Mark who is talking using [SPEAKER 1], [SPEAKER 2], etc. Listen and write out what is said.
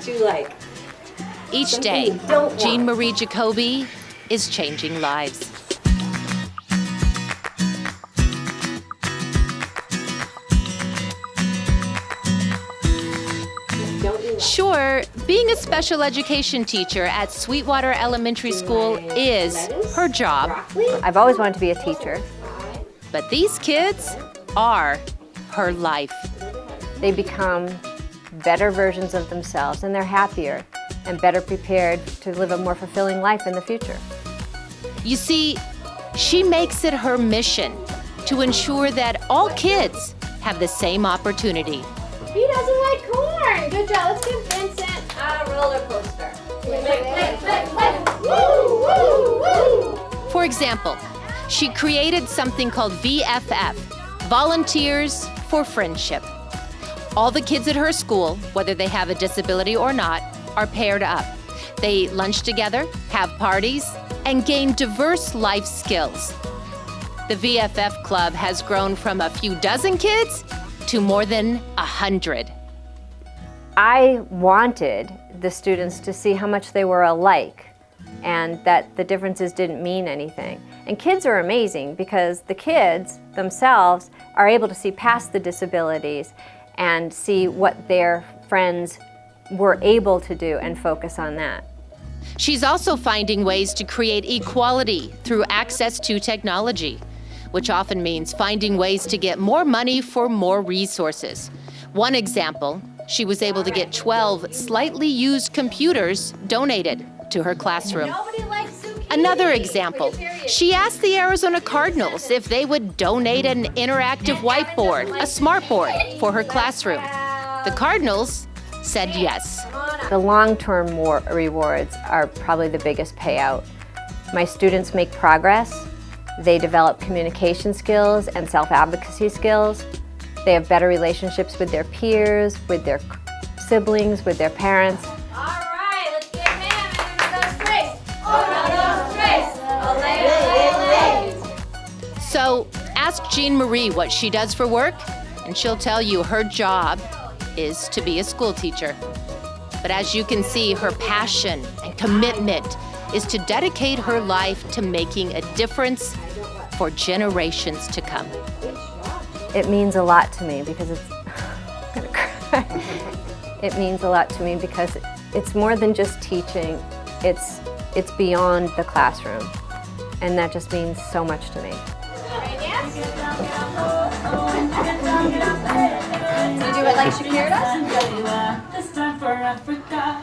[SPEAKER 1] you like?
[SPEAKER 2] Each day, Jean Marie Jacoby is changing lives. Sure, being a special education teacher at Sweetwater Elementary School is her job.
[SPEAKER 3] I've always wanted to be a teacher.
[SPEAKER 2] But these kids are her life.
[SPEAKER 3] They become better versions of themselves, and they're happier and better prepared to live a more fulfilling life in the future.
[SPEAKER 2] You see, she makes it her mission to ensure that all kids have the same opportunity.
[SPEAKER 4] He doesn't like corn. Good job. Let's give Vincent a roller coaster. Woo, woo, woo.
[SPEAKER 2] For example, she created something called VFF, Volunteers for Friendship. All the kids at her school, whether they have a disability or not, are paired up. They lunch together, have parties, and gain diverse life skills. The VFF Club has grown from a few dozen kids to more than 100.
[SPEAKER 3] I wanted the students to see how much they were alike and that the differences didn't mean anything. And kids are amazing because the kids themselves are able to see past the disabilities and see what their friends were able to do and focus on that.
[SPEAKER 2] She's also finding ways to create equality through access to technology, which often means finding ways to get more money for more resources. One example, she was able to get 12 slightly used computers donated to her classroom. Another example, she asked the Arizona Cardinals if they would donate an interactive whiteboard, a smartboard, for her classroom. The Cardinals said yes.
[SPEAKER 3] The long-term rewards are probably the biggest payout. My students make progress. They develop communication skills and self-advocacy skills. They have better relationships with their peers, with their siblings, with their parents.
[SPEAKER 4] All right, let's get Mam and those tricks. Oh, no, those tricks.
[SPEAKER 2] So ask Jean Marie what she does for work, and she'll tell you her job is to be a school teacher. But as you can see, her passion and commitment is to dedicate her life to making a difference for generations to come.
[SPEAKER 3] It means a lot to me because it's, I'm gonna cry. It means a lot to me because it's more than just teaching. It's beyond the classroom, and that just means so much to me.
[SPEAKER 4] So do it like Shakira does?
[SPEAKER 5] This time for Africa.